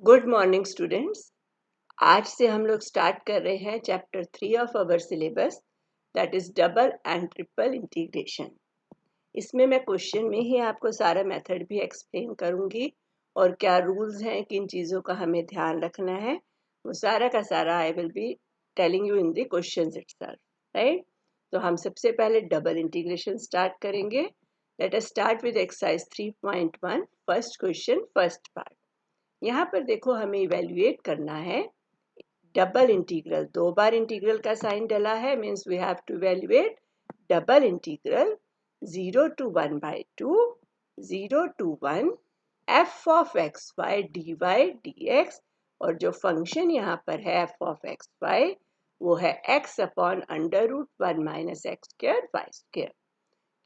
Good morning students. आज से हम लोग स्टार्ट कर रहे हैं chapter 3 of our syllabus, that is double and triple integration. इसमें मैं क्वेश्चन में ही आपको सारा मेथड भी एक्सप्लेन करूंगी और क्या रूल्स हैं, किन चीज़ों का हमें ध्यान रखना है, वो सारा का सारा I will be telling you in the questions itself, right. तो हम सबसे पहले डबल इंटीग्रेशन स्टार्ट करेंगे। Let us start with exercise 3.1 first question first part. यहाँ पर देखो, हमें इवेल्युएट करना है डबल इंटीग्रल। दो बार इंटीग्रल का साइन डला है, means we have to evaluate double integral 0 to 1/2 0 to 1 f of x y d y d x, और जो फंक्शन यहाँ पर है f ऑफ एक्स वाई वो है x upon √1 - x square y square.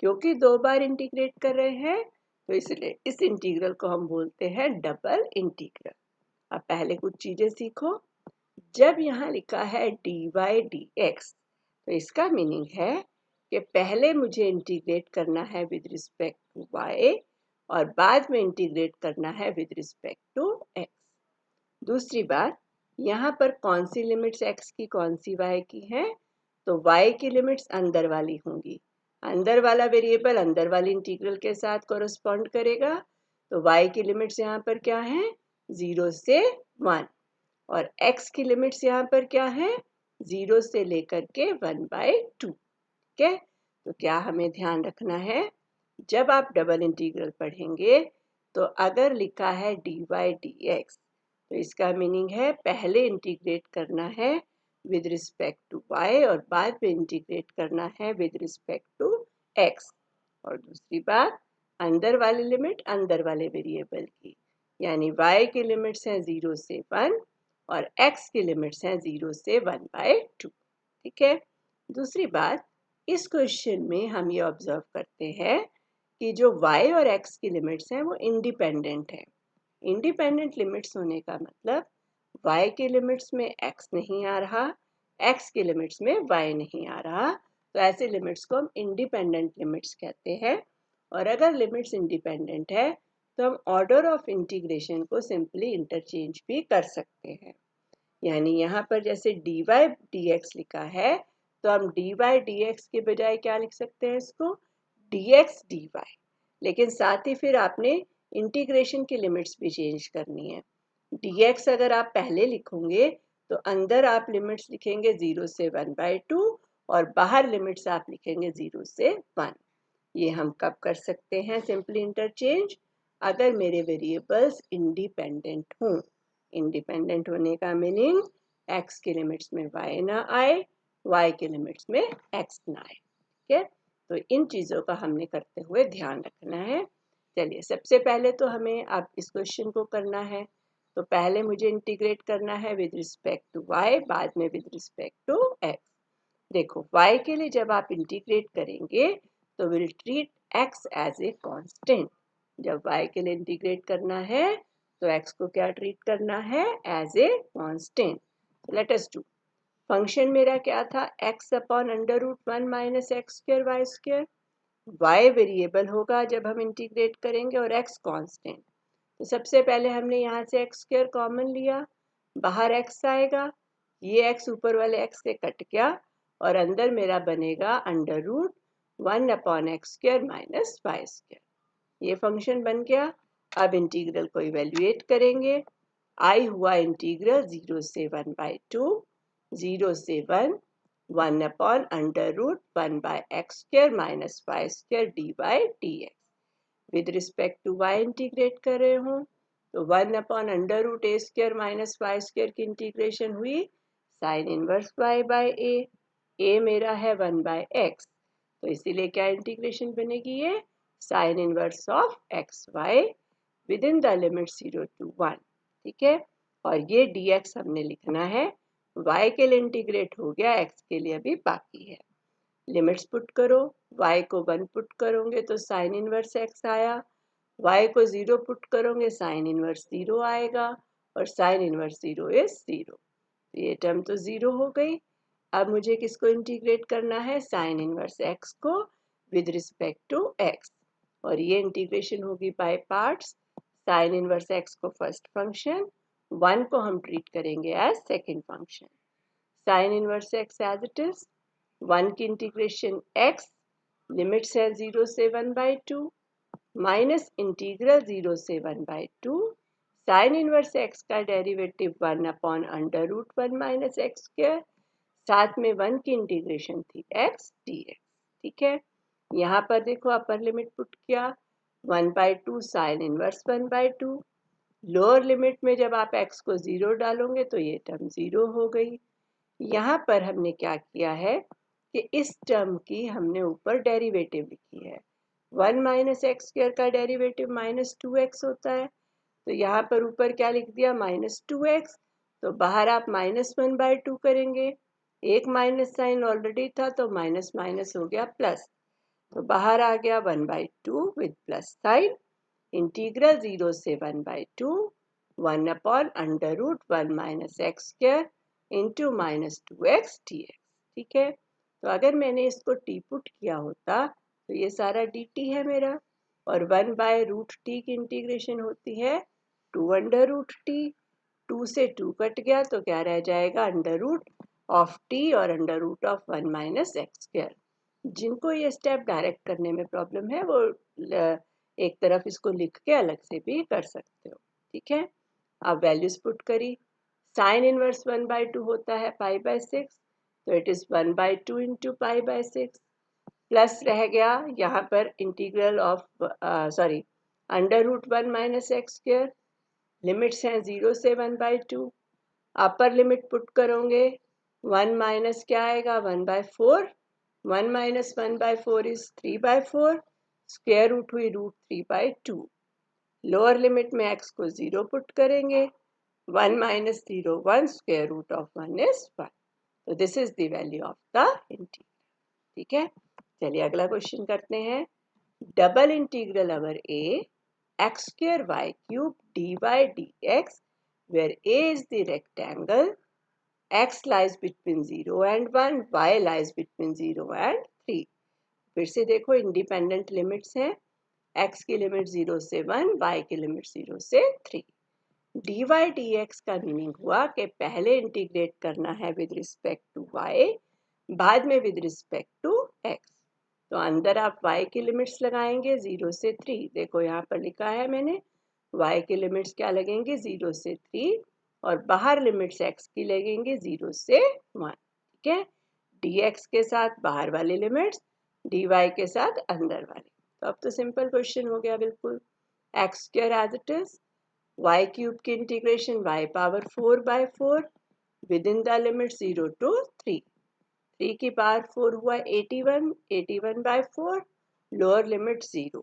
क्योंकि दो बार इंटीग्रेट कर रहे हैं तो इसलिए इस इंटीग्रल को हम बोलते हैं डबल इंटीग्रल। अब पहले कुछ चीजें सीखो। जब यहाँ लिखा है dy dx तो इसका मीनिंग है कि पहले मुझे इंटीग्रेट करना है विद रिस्पेक्ट टू y और बाद में इंटीग्रेट करना है विद रिस्पेक्ट टू x। दूसरी बात, यहाँ पर कौन सी लिमिट्स x की कौन सी y की हैं, तो y की लिमिट्स अंदर वाली होंगी। अंदर वाला वेरिएबल अंदर वाली इंटीग्रल के साथ कोरस्पॉन्ड करेगा, तो y की लिमिट्स यहाँ पर क्या है, 0 से 1, और x की लिमिट्स यहाँ पर क्या है, 0 से लेकर के 1/2। ठीक है, तो क्या हमें ध्यान रखना है, जब आप डबल इंटीग्रल पढ़ेंगे तो अगर लिखा है dy dx तो इसका मीनिंग है पहले इंटीग्रेट करना है विद रिस्पेक्ट टू y और बाद में इंटीग्रेट करना है विद रिस्पेक्ट टू x। और दूसरी बात, अंदर वाली लिमिट अंदर वाले वेरिएबल की, यानी y की लिमिट्स हैं 0 से 1 और x की लिमिट्स हैं 0 से 1/2। ठीक है। दूसरी बात, इस क्वेश्चन में हम ये ऑब्जर्व करते हैं कि जो y और x की लिमिट्स हैं वो इंडिपेंडेंट है। इंडिपेंडेंट लिमिट्स होने का मतलब y के लिमिट्स में x नहीं आ रहा, x के लिमिट्स में y नहीं आ रहा, तो ऐसे लिमिट्स को हम इंडिपेंडेंट लिमिट्स कहते हैं। और अगर लिमिट्स इंडिपेंडेंट है तो हम ऑर्डर ऑफ इंटीग्रेशन को सिंपली इंटरचेंज भी कर सकते हैं। यानी यहाँ पर जैसे dy dx लिखा है तो हम dy dx के बजाय क्या लिख सकते हैं, इसको dx dy। लेकिन साथ ही फिर आपने इंटीग्रेशन की लिमिट्स भी चेंज करनी है। dx अगर आप पहले लिखोगे तो अंदर आप लिमिट्स लिखेंगे 0 से 1/2 और बाहर लिमिट्स आप लिखेंगे 0 से 1। ये हम कब कर सकते हैं सिंपली इंटरचेंज, अगर मेरे वेरिएबल्स इंडिपेंडेंट हों। इंडिपेंडेंट होने का मीनिंग x के लिमिट्स में y ना आए, y के लिमिट्स में x ना आए। ठीक है, तो इन चीज़ों का हमने करते हुए ध्यान रखना है। चलिए, सबसे पहले तो हमें अब इस क्वेश्चन को करना है, तो पहले मुझे इंटीग्रेट करना है विद रिस्पेक्ट टू y, बाद में विद रिस्पेक्ट टू x। देखो, y के लिए जब आप इंटीग्रेट करेंगे तो will treat x as a constant. जब y के लिए इंटीग्रेट करना है तो x को क्या ट्रीट करना है, as a constant. Let us do. Function मेरा क्या था, x upon √1 - x square y square. y variable होगा जब हम इंटीग्रेट करेंगे और x कांस्टेंट। तो सबसे पहले हमने यहाँ से x स्क्वायर कॉमन लिया, बाहर x आएगा, ये x ऊपर वाले x से कट गया और अंदर मेरा बनेगा √1/x square minus y square. ये फंक्शन बन गया। अब इंटीग्रल को इवेल्युएट करेंगे। आई हुआ इंटीग्रल 0 से 1/2, 0 से 1, 1/√1/x square minus y square dy dx। With respect to y integrate कर रहे हूँ तो 1/√a square minus y square की इंटीग्रेशन हुई साइन इनवर्स y/a। a मेरा है 1/x, तो इसीलिए क्या इंटीग्रेशन बनेगी, ये sine inverse of x y within the limit 0 to 1। ठीक है, और ये dx हमने लिखना है, y के लिए इंटीग्रेट हो गया, x के लिए अभी बाकी है। लिमिट्स पुट करो, y को 1 पुट करोगे तो साइन इनवर्स x आया, y को 0 पुट करोगे साइन इनवर्स 0 आएगा, और साइन इनवर्स 0 इज 0। ये टर्म तो 0 हो गई। अब मुझे किसको इंटीग्रेट करना है, साइन इनवर्स x को विद रिस्पेक्ट टू x, और ये इंटीग्रेशन होगी by parts. Sine inverse x को फर्स्ट फंक्शन 1 को हम ट्रीट करेंगे as second function. Sine inverse x as it is, 1 की इंटीग्रेशन x, लिमिट्स है 0 से 1/2 माइनस इंटीग्रल 0 से 1/2 साइन इनवर्स x का डेरिवेटिव 1/√1 माइनस एक्स स्क्वायर, साथ में 1 की इंटीग्रेशन थी x dx। ठीक है, यहाँ पर देखो अपर लिमिट पुट किया 1/2 साइन इनवर्स 1/2, लोअर लिमिट में जब आप x को 0 डालोगे तो ये टर्म 0 हो गई। यहाँ पर हमने क्या किया है कि इस टर्म की हमने ऊपर डेरिवेटिव लिखी है। 1 माइनस एक्स स्क्वायर का डेरिवेटिव -2x होता है, तो यहाँ पर ऊपर क्या लिख दिया -2x, तो बाहर आप -1/2 करेंगे, एक माइनस साइन ऑलरेडी था तो माइनस माइनस हो गया प्लस, तो बाहर आ गया 1/2 विद प्लस साइन, इंटीग्रल 0 से 1/2 1/√1 minus x square into -2x dx। ठीक है, तो अगर मैंने इसको टी पुट किया होता तो ये सारा dt है मेरा, और 1/√t की इंटीग्रेशन होती है 2√t, 2 से 2 कट गया तो क्या रह जाएगा √t और √1 माइनस एक्स स्क्वायर। जिनको ये स्टेप डायरेक्ट करने में प्रॉब्लम है वो एक तरफ इसको लिख के अलग से भी कर सकते हो। ठीक है, अब वैल्यूज पुट करी, साइन इनवर्स 1/2 होता है π/6, तो इट इज 1/2 इंटू π/6, प्लस रह गया यहाँ पर integral of √1 minus x square, limits हैं 0 से 1/2, अपर लिमिट पुट करोगे 1 माइनस क्या आएगा 1/4, 1 माइनस 1/4 इज 3/4, स्क्वायर रूट हुई √3/2, लोअर लिमिट में x को 0 पुट करेंगे, 1 minus 0 1, square root of 1 is 1, तो this is the value of the integral. ठीक है, चलिए अगला क्वेश्चन करते हैं। Double integral over a x² y³ dy dx where a is the rectangle, x lies between 0 and 1, y lies between 0 and 3। फिर से देखो इंडिपेंडेंट लिमिट्स हैं, x की लिमिट 0 से 1, y की लिमिट 0 से 3। dy dx का मीनिंग हुआ कि पहले इंटीग्रेट करना है विद रिस्पेक्ट टू y, बाद में विद रिस्पेक्ट टू x। तो अंदर आप y की लिमिट्स लगाएंगे 0 से 3, देखो यहाँ पर लिखा है मैंने y की लिमिट्स क्या लगेंगे 0 से 3, और बाहर लिमिट्स x की लगेंगे 0 से 1। ठीक है, dx के साथ बाहर वाली लिमिट्स, dy के साथ अंदर वाली। तो अब तो सिंपल क्वेश्चन हो गया बिल्कुल, x² as it is, y³ की integration y⁴/4 with in the limit 0 to 3, 3 की पावर 4 हुआ 81, 81/4, लोअर लिमिट 0,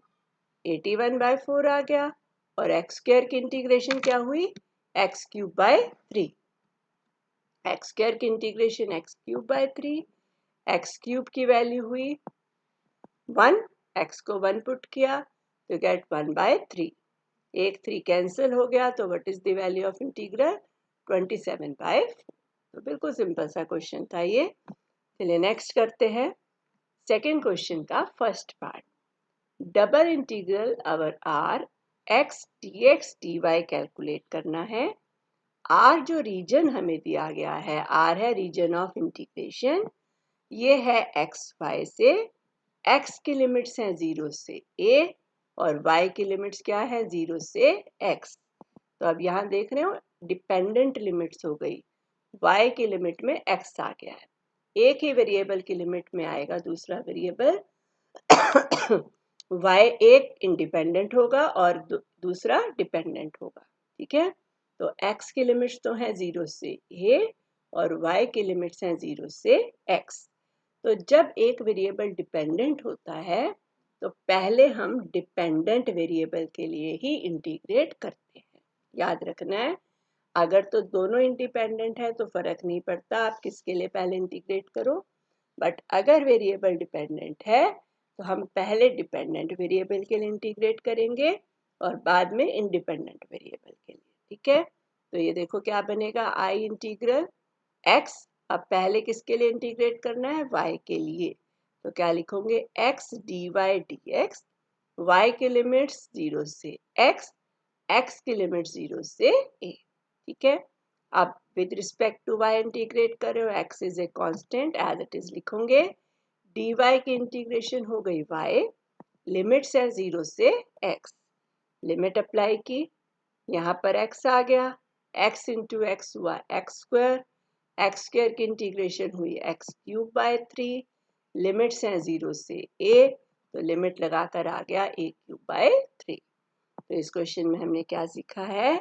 81/4 आ गया, और x² की इंटीग्रेशन क्या हुई x³ x² की इंटीग्रेशन x³ x³ की वैल्यू हुई 1, x को 1 पुट किया तो गेट 1/3, एक 3 कैंसिल हो गया, तो what is the value of integral 27/4। तो बिल्कुल सिंपल सा क्वेश्चन था ये। चलिए नेक्स्ट करते हैं सेकेंड क्वेश्चन का first part. Double integral over R x dx dy calculate करना है। आर जो रीजन हमें दिया गया है, आर है रीजन ऑफ इंटीग्रेशन, ये है एक्स वाई से, x की लिमिट्स हैं 0 से a और y की लिमिट्स क्या है 0 से x। तो अब यहाँ देख रहे हो डिपेंडेंट लिमिट्स हो गई, y की लिमिट में x आ गया है, एक ही वेरिएबल की लिमिट में आएगा दूसरा वेरिएबल y एक इंडिपेंडेंट होगा और दूसरा डिपेंडेंट होगा। ठीक है, तो x की लिमिट्स तो हैं 0 से a और y की लिमिट्स हैं 0 से x। तो जब एक वेरिएबल डिपेंडेंट होता है तो पहले हम डिपेंडेंट वेरिएबल के लिए ही इंटीग्रेट करते हैं, याद रखना है। अगर तो दोनों इंडिपेंडेंट है तो फर्क नहीं पड़ता आप किसके लिए पहले इंटीग्रेट करो, बट अगर वेरिएबल डिपेंडेंट है तो हम पहले डिपेंडेंट वेरिएबल के लिए इंटीग्रेट करेंगे और बाद में इंडिपेंडेंट वेरिएबल के लिए। ठीक है, तो ये देखो क्या बनेगा आई इंटीग्रल x, अब पहले किसके लिए इंटीग्रेट करना है y के लिए, तो क्या लिखोगे x dy dx, y की लिमिट्स 0 से x, x की लिमिट 0 से a। ठीक है। अब with respect to y integrate कर रहे हो, x is a constant as it is लिखोगे, dy की इंटीग्रेशन हो गई y, लिमिट्स है 0 से x, लिमिट अप्लाई की, यहाँ पर x आ गया, x इंटू एक्स हुआ एक्स स्क्वायर की इंटीग्रेशन हुई एक्स क्यूब बाय 3, लिमिट्स हैं 0 से a, तो लिमिट लगाकर आ गया a क्यूब बाय 3। तो इस क्वेश्चन में हमने क्या सीखा है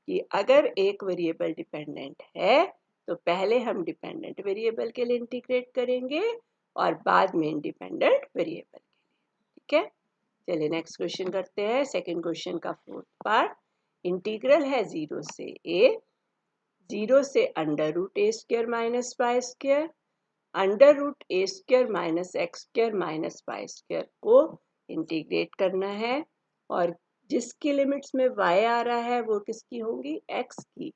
कि अगर एक वेरिएबल डिपेंडेंट है तो पहले हम डिपेंडेंट वेरिएबल के लिए इंटीग्रेट करेंगे और बाद में इंडिपेंडेंट वेरिएबल के लिए, ठीक है। चलिए नेक्स्ट क्वेश्चन करते हैं, सेकंड क्वेश्चन का फोर्थ पार्ट। इंटीग्रल है 0 से a, 0 से under root a square minus y square, under root a square minus x square minus y square को इंटीग्रेट करना है, और जिसकी लिमिट्स में y आ रहा है वो किसकी होंगी, x की।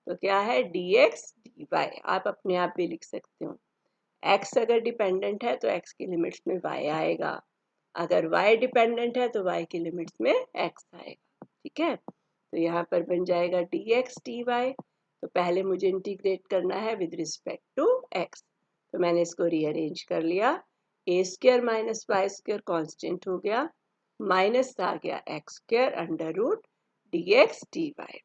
तो क्या है, dx dy। आप अपने आप भी लिख सकते हो, x अगर डिपेंडेंट है तो x की लिमिट्स में y आएगा, अगर y डिपेंडेंट है तो y की लिमिट्स में x आएगा, ठीक है। तो यहाँ पर बन जाएगा dx dy। तो पहले मुझे इंटीग्रेट करना है विद रिस्पेक्ट टू x, तो मैंने इसको रीअरेंज कर लिया, a square minus y square constant हो गया, माइनस आ गया x square under root d x d y.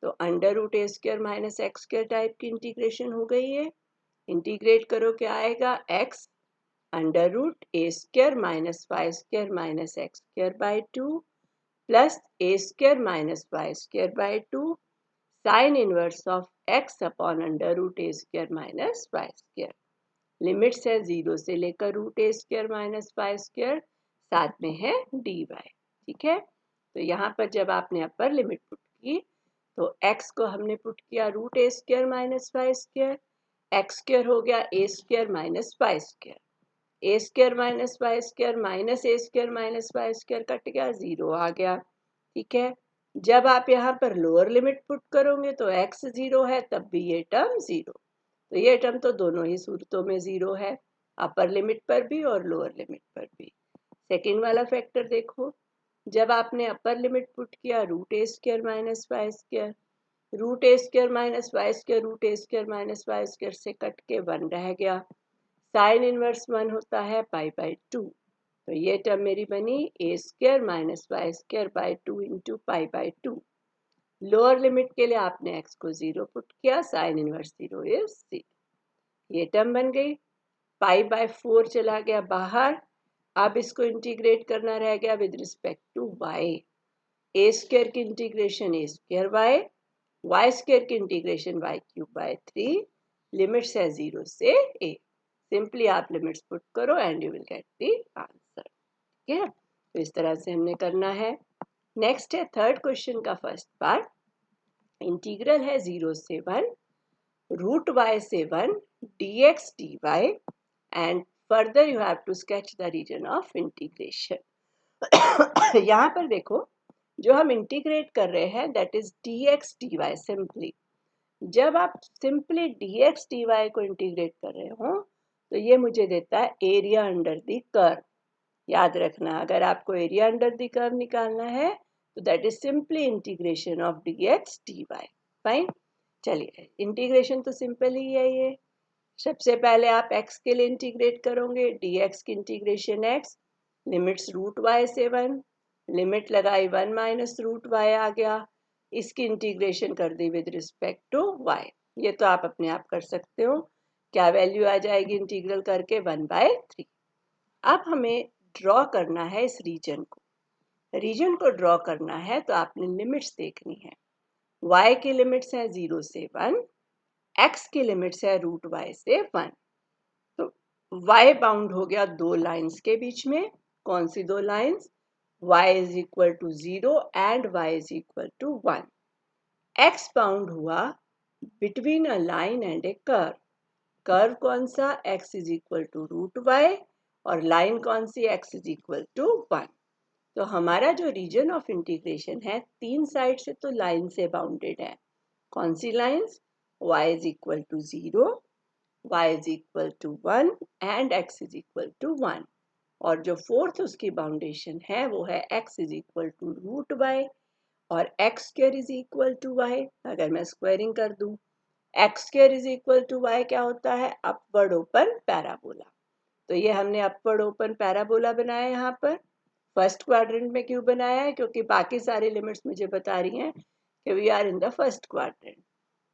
तो under root a square minus x square type की इंटीग्रेशन हो गई है, इंटीग्रेट करो क्या आएगा, x under root a square minus y square minus x square by 2 plus a square minus y square by 2 sine inverse of x upon under root a square minus y square. Limits है 0 से लेकर root a square minus y square, साथ में है D Y, ठीक है। तो यहाँ पर जब आपने अपर लिमिट पुट की तो x को हमने पुट किया root a square minus y square, x square हो गया a square minus y square, a square minus y square minus a square minus y square cut गया, 0 आ गया, ठीक है। जब आप यहाँ पर लोअर लिमिट पुट करोगे तो x 0 है, तब भी ये टर्म 0, तो ये टर्म तो दोनों ही सूरतों में 0 है, अपर लिमिट पर भी और लोअर लिमिट पर भी। सेकेंड वाला फैक्टर देखो, जब आपने अपर लिमिट पुट किया root a square minus y square, root a square minus y square root a square minus y square से कट के 1 रह गया, साइन इनवर्स 1 होता है पाई बाय 2, तो ये टर्म मेरी बनी a square minus y square by 2 into pi by 2। Lower limit के लिए आपने x को 0 पुट किया, साइन इनवर्स 0 इज 0, ये टर्म बन गई, पाई बाय 4 चला गया बाहर, अब इसको इंटीग्रेट करना रह गया with respect to y, a square की integration a square y square की integration y cube by 3, limits है 0 से a, सिंपली आप लिमिट्स पुट करो and you will get the answer, ठीक है। तो इस तरह से हमने करना है। नेक्स्ट है थर्ड क्वेश्चन का फर्स्ट पार्ट। इंटीग्रल है 0 से 1 रूट y से 1 dx dy and further you have to sketch the region of integration. यहाँ पर देखो, जो हम इंटीग्रेट कर रहे हैं दैट इज dx dy सिंपली। जब आप सिंपली dx dy को इंटीग्रेट कर रहे हो तो ये मुझे देता है एरिया अंडर द कर्व। याद रखना, अगर आपको एरिया अंडर द कर्व निकालना है तो that is simply integration of dx dy। Fine, चलिए इंटीग्रेशन तो सिंपल ही है ये। सबसे पहले आप x के लिए इंटीग्रेट करोगे, dx की integration x, limits root y से 1, लिमिट लगाई 1 माइनस रूट y आ गया, इसकी इंटीग्रेशन कर दी विद रिस्पेक्ट टू y। ये तो आप अपने आप कर सकते हो, क्या वैल्यू आ जाएगी इंटीग्रल करके 1/3। अब हमें ड्रॉ करना है इस रीजन को, रीजन को ड्रॉ करना है तो आपने लिमिट्स देखनी है, y की लिमिट्स है 0 से 1, x की लिमिट्स है रूट y से 1, तो y बाउंड हो गया दो लाइंस के बीच में, कौन सी दो lines, y is equal to 0 and y is equal to 1, x bound हुआ between a line and a curve, curve कौन सा, x is equal to root y, और लाइन कौन सी, x इज इक्वल टू 1। तो हमारा जो रीजन ऑफ इंटीग्रेशन है तीन साइड से तो लाइन से बाउंडेड है, कौन सी lines, y is equal to 0, y is equal to 1 and x is equal to 1, और जो फोर्थ उसकी बाउंडेशन है वो है x is equal to root y, और x square is equal to y, अगर मैं स्क्वायरिंग कर दूं, x square is equal to y क्या होता है, अपवर्ड ओपन पैराबोला। तो ये हमने अपवर्ड ओपन पैराबोला बनाया यहाँ पर। फर्स्ट क्वाड्रेंट में क्यों बनाया है, क्योंकि बाकी सारी लिमिट्स मुझे बता रही हैं कि we are in the first quadrant.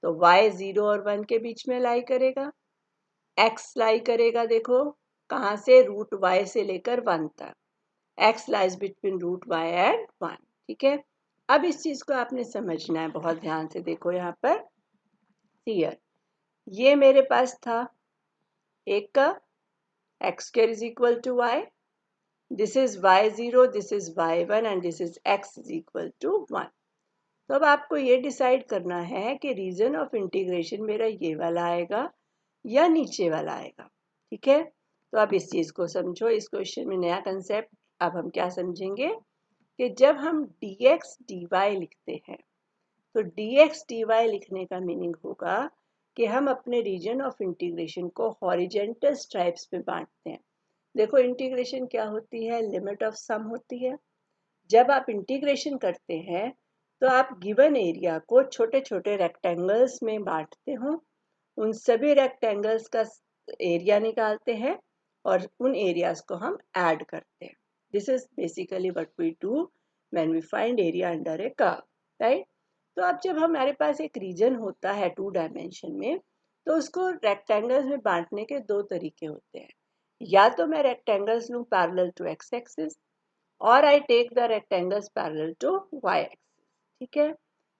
तो y 0 और 1 के बीच में लाई करेगा, x लाई करेगा, देखो कहाँ से, रूट y से लेकर 1 तक, x lies between root y and 1। ठीक है, अब इस चीज को आपने समझना है, बहुत ध्यान से देखो यहाँ पर। हियर ये मेरे पास था एक का x square is equal to y, this is y0, this is y1 and this is x is equal to 1। तो अब आपको ये डिसाइड करना है कि रीजन ऑफ इंटीग्रेशन मेरा ये वाला आएगा या नीचे वाला आएगा। ठीक है, तो अब इस चीज को समझो, इस क्वेश्चन में नया कंसेप्ट अब हम क्या समझेंगे कि जब हम dx dy लिखते हैं तो dx dy लिखने का मीनिंग होगा कि हम अपने रीजन ऑफ इंटीग्रेशन को हॉरिजेंटल स्ट्राइप्स में बांटते हैं। देखो इंटीग्रेशन क्या होती है, लिमिट ऑफ सम होती है। जब आप इंटीग्रेशन करते हैं तो आप गिवन एरिया को छोटे छोटे रेक्टेंगल्स में बांटते हो, उन सभी रेक्टेंगल्स का एरिया निकालते हैं और उन एरियाज को हम ऐड करते हैं। This is basically what we do when we find area under a curve, right. तो अब जब हमारे पास एक रीजन होता है 2 डायमेंशन में, तो उसको रेक्टेंगल्स में बांटने के दो तरीके होते हैं। या तो मैं रेक्टेंगल्स लूँ पैरेलल टू एक्स एक्सिस, और I take the rectangles parallel to y axis. ठीक है,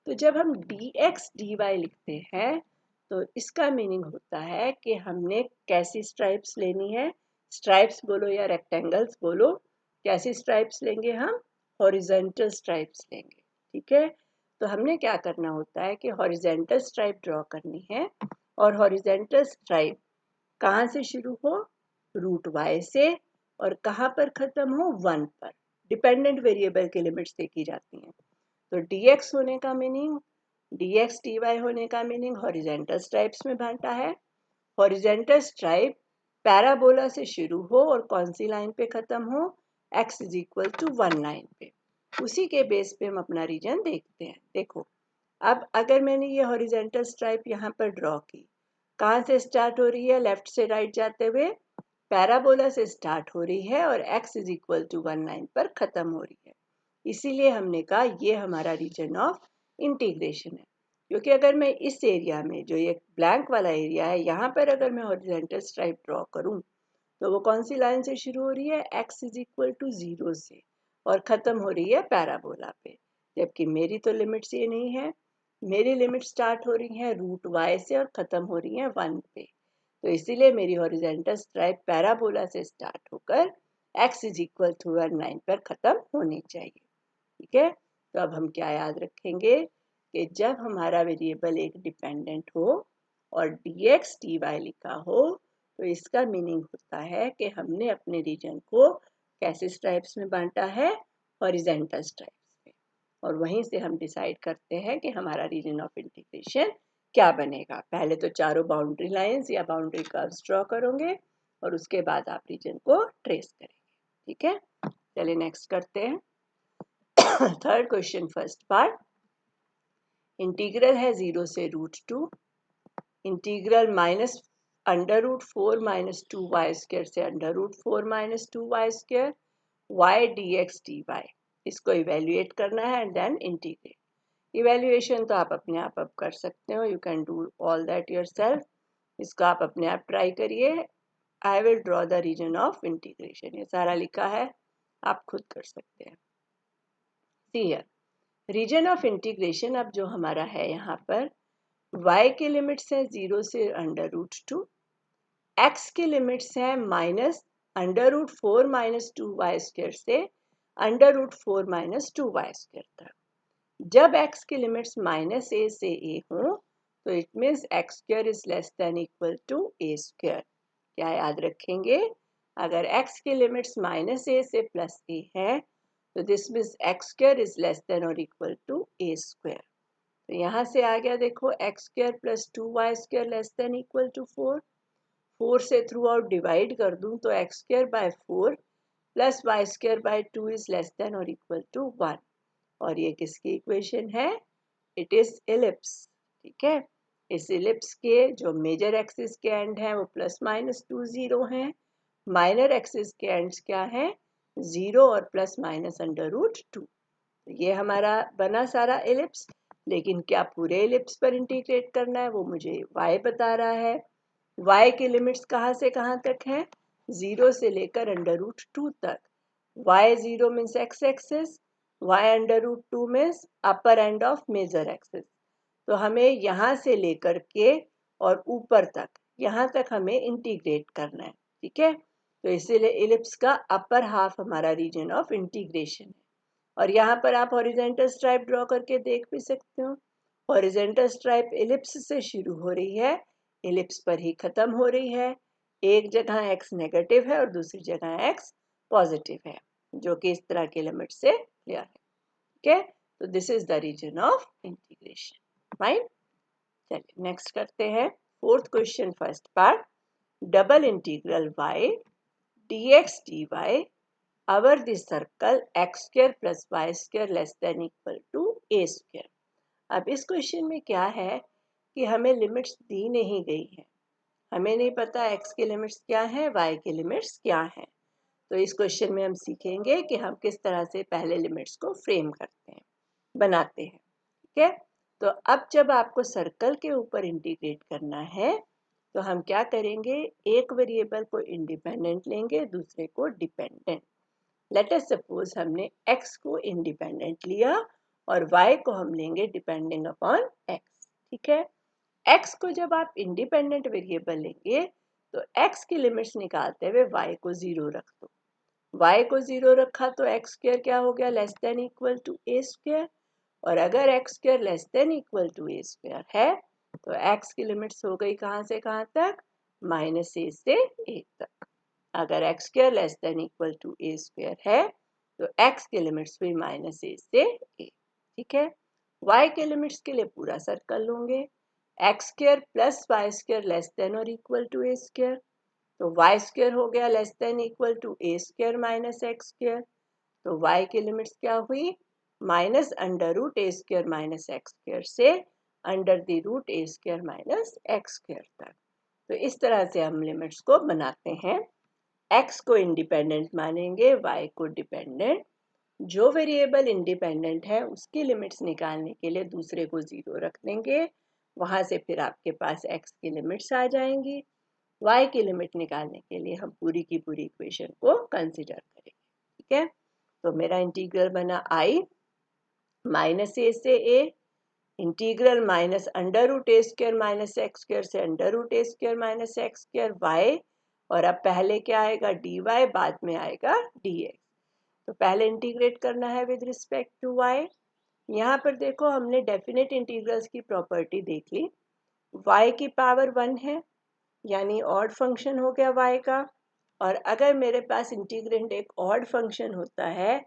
तो जब हम dx dy लिखते हैं तो इसका मीनिंग होता है कि हमने कैसी स्ट्राइप्स लेनी है, स्ट्राइप्स बोलो या रेक्टेंगल्स बोलो, कैसी स्ट्राइप्स लेंगे हम, हॉरिजॉन्टल स्ट्राइप्स लेंगे। ठीक है, तो हमने क्या करना होता है कि हॉरिजॉन्टल स्ट्राइप ड्रॉ करनी है, और हॉरिजॉन्टल स्ट्राइप कहाँ से शुरू हो, रूट y से, और कहाँ पर खत्म हो, 1 पर। डिपेंडेंट वेरिएबल की लिमिट्स देखी जाती हैं। तो dx होने का मीनिंग, dx dy होने का मीनिंग हॉरिजॉन्टल स्ट्राइप्स में बांटा है। हॉरिजॉन्टल स्ट्राइप पैराबोला से शुरू हो और कौन सी लाइन पे खत्म हो, x is equal to 1 line पे। उसी के बेस पे हम अपना रीजन देखते हैं। देखो अब अगर मैंने ये हॉरिजॉन्टल स्ट्राइप यहाँ पर ड्रॉ की, कहाँ से स्टार्ट हो रही है, लेफ्ट से राइट जाते हुए पैराबोला से स्टार्ट हो रही है और x is equal to 1 line पर खत्म हो रही है। इसीलिए हमने कहा ये हमारा रीजन ऑफ इंटीग्रेशन है। क्योंकि अगर मैं इस एरिया में, जो ये ब्लैंक वाला एरिया है, यहाँ पर अगर मैं हॉरिजॉन्टल स्ट्राइप ड्रॉ करूँ तो वो कौन सी लाइन से शुरू हो रही है, x इज इक्वल टू 0 से, और ख़त्म हो रही है पैराबोला पे। जबकि मेरी तो लिमिट्स ये नहीं है, मेरी लिमिट स्टार्ट हो रही है रूट y से और ख़त्म हो रही है 1 पे। तो इसीलिए मेरी हॉरिजॉन्टल स्ट्राइप पैराबोला से स्टार्ट होकर x is equal to 1 line पर ख़त्म होनी चाहिए। ठीक है, तो अब हम क्या याद रखेंगे कि जब हमारा वेरिएबल एक डिपेंडेंट हो और dx dy लिखा हो तो इसका मीनिंग होता है कि हमने अपने रीजन को कैसे स्ट्राइप्स में बांटा है, हॉरिजॉन्टल स्ट्राइप्स में, और वहीं से हम डिसाइड करते हैं कि हमारा रीजन ऑफ इंटीग्रेशन क्या बनेगा। पहले तो चारों बाउंड्री लाइंस या बाउंड्री कर्व्स ड्रॉ करोगे और उसके बाद आप रीजन को ट्रेस करेंगे। ठीक है, चलिए नेक्स्ट करते हैं। Third question first part, integral है 0 से √2, integral minus √4 minus 2y square से √4 minus 2y square y dx dy, इसको इवेल्युएट करना है एंड देन इंटीग्रेट। इवेल्युएशन तो आप अपने आप अब कर सकते हो, you can do all that yourself. इसको आप अपने आप ट्राई करिए। I will draw the region of integration, ये सारा लिखा है, आप खुद कर सकते हैं। See here region of integration अब जो हमारा है यहाँ पर, y के लिमिट्स हैं 0 से √2, x के लिमिट्स हैं माइनस √4 माइनस 2y स्क्वायर से √4 माइनस 2y स्क्वायर तक। जब x की लिमिट्स माइनस a से a हो तो it means x square is less than equal to a square. क्या याद रखेंगे, अगर x की लिमिट्स माइनस a से प्लस a है तो this means x square is less than और इक्वल टू a स्क्वायर। तो यहाँ से आ गया, देखो x square plus 2y square less than equal to 4, 4 से थ्रू आउट डिवाइड कर दूं तो x square by 4 plus y square by 2 is less than और इक्वल टू 1। और ये किसकी इक्वेशन है? It is ellipse. ठीक है, इस एलिप्स के जो मेजर एक्सिस के एंड हैं वो +-2 0 हैं, माइनर एक्सिस के एंड्स क्या हैं? 0 और ±√2। ये हमारा बना सारा एलिप्स, लेकिन क्या पूरे एलिप्स पर इंटीग्रेट करना है वो मुझे y बता रहा है। y के लिमिट्स कहाँ से कहाँ तक हैं? 0 से लेकर √2 तक। y 0 means x axis, y √2 means upper end of major axis. तो हमें यहाँ से लेकर के और ऊपर तक, यहाँ तक हमें इंटीग्रेट करना है। ठीक है, तो इसीलिए एलिप्स का अपर हाफ हमारा रीजन ऑफ इंटीग्रेशन है। और यहाँ पर आप हॉरिजेंटल स्ट्राइप ड्रॉ करके देख भी सकते हो। हॉरिजेंटल स्ट्राइप एलिप्स से शुरू हो रही है, एलिप्स पर ही खत्म हो रही है। एक जगह x नेगेटिव है और दूसरी जगह x पॉजिटिव है, जो कि इस तरह के लिमिट से क्लियर है। ठीक है, तो this is the region of integration. Fine, चलिए नेक्स्ट करते हैं fourth question first part. Double integral y dx dy over the circle x² + y² less than equal to a²। अब इस क्वेश्चन में क्या है कि हमें लिमिट्स दी नहीं गई है, हमें नहीं पता x के लिमिट्स क्या हैं, y के लिमिट्स क्या हैं। तो इस क्वेश्चन में हम सीखेंगे कि हम किस तरह से पहले लिमिट्स को फ्रेम करते हैं, बनाते हैं। ठीक है, तो अब जब आपको सर्कल के ऊपर इंटीग्रेट करना है तो हम क्या करेंगे, एक वेरिएबल को इंडिपेंडेंट लेंगे, दूसरे को डिपेंडेंट। लेट अस सपोज हमने x को इंडिपेंडेंट लिया और y को हम लेंगे डिपेंडिंग अपॉन x। ठीक है, x को जब आप इंडिपेंडेंट वेरिएबल लेंगे तो x की लिमिट्स निकालते हुए y को 0 रख दो। y को 0 रखा तो x² क्या हो गया? Less than equal to a²। और अगर x² less than equal to a² है तो x की लिमिट्स हो गई कहाँ से कहाँ तक? -a से a तक। अगर x² less than equal to a² है तो x की लिमिट्स हुई -a से a। ठीक है, y के लिमिट्स के लिए पूरा सर्कल लूंगे, x² + y² लेस देन और इक्वल टू a²। तो y² हो गया less than equal to a² - x²। तो y की लिमिट्स क्या हुई? -√a² - x² से √a² - x² तक। तो इस तरह से हम लिमिट्स को बनाते हैं। x को इंडिपेंडेंट मानेंगे, y को डिपेंडेंट। जो वेरिएबल इंडिपेंडेंट है उसकी लिमिट्स निकालने के लिए दूसरे को 0 रख देंगे, वहां से फिर आपके पास x की लिमिट्स आ जाएंगी। y की लिमिट निकालने के लिए हम पूरी की पूरी इक्वेशन को कंसिडर करेंगे। ठीक है, तो मेरा इंटीग्रल बना i -a से a, इंटीग्रल -√a² - x² से √a² - x² y, और अब पहले क्या आएगा? dy, बाद में आएगा dx। तो पहले इंटीग्रेट करना है विद रिस्पेक्ट टू y। यहाँ पर देखो हमने डेफिनेट इंटीग्रल्स की प्रॉपर्टी देख ली। y की पावर 1 है, यानी ऑड फंक्शन हो गया y का। और अगर मेरे पास इंटीग्रेंड एक ऑड फंक्शन होता है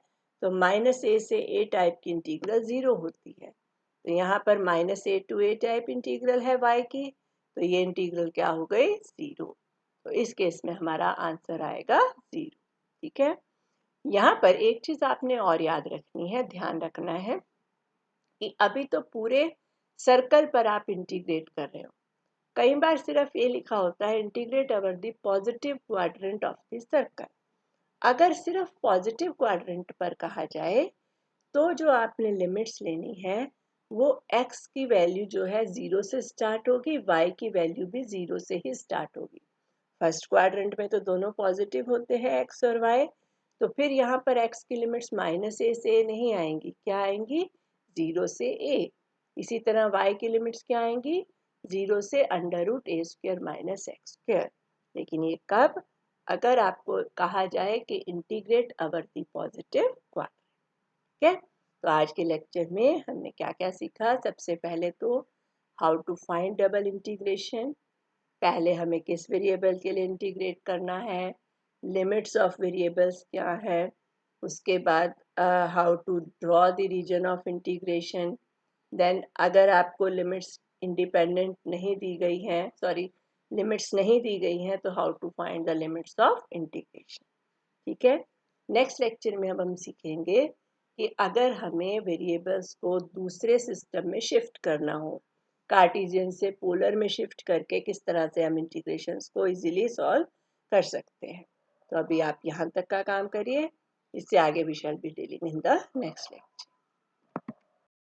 तो -a से a टाइप की इंटीग्रल 0 होती है। तो यहाँ पर -a to a type integral है y की, तो ये इंटीग्रल क्या हो गई? 0। तो इस केस में हमारा आंसर आएगा 0। ठीक है, यहाँ पर एक चीज आपने और याद रखनी है, ध्यान रखना है कि अभी तो पूरे सर्कल पर आप इंटीग्रेट कर रहे हो। कई बार सिर्फ ये लिखा होता है integrate over the positive quadrant of the circle. अगर सिर्फ पॉजिटिव क्वाड्रेंट पर कहा जाए तो जो आपने लिमिट्स लेनी है वो x की वैल्यू जो है 0 से स्टार्ट होगी, y की वैल्यू भी 0 से ही स्टार्ट होगी। फर्स्ट क्वाड्रेंट में तो दोनों पॉजिटिव होते हैं x और y, तो फिर यहाँ पर x की लिमिट्स -a से a नहीं आएंगी, क्या आएंगी? 0 से a। इसी तरह y की लिमिट्स क्या आएंगी? 0 से √a² - x²। लेकिन ये कब? अगर आपको कहा जाए कि integrate over the positive quadrant. ठीक है, तो आज के लेक्चर में हमने क्या क्या सीखा? सबसे पहले तो how to find double integration, पहले हमें किस वेरिएबल के लिए इंटीग्रेट करना है, लिमिट्स ऑफ वेरिएबल्स क्या है, उसके बाद how to draw the region of integration. Then अगर आपको लिमिट्स इंडिपेंडेंट नहीं दी गई हैं, लिमिट्स नहीं दी गई हैं, तो how to find the limits of integration. ठीक है, नेक्स्ट लेक्चर में अब हम सीखेंगे कि अगर हमें वेरिएबल्स को दूसरे सिस्टम में शिफ्ट करना हो, कार्टेशियन से पोलर में शिफ्ट करके किस तरह से हम इंटीग्रेशंस को इजीली सॉल्व कर सकते हैं। तो अभी आप यहाँ तक का काम करिए, इससे आगे we shall be dealing in the next lecture.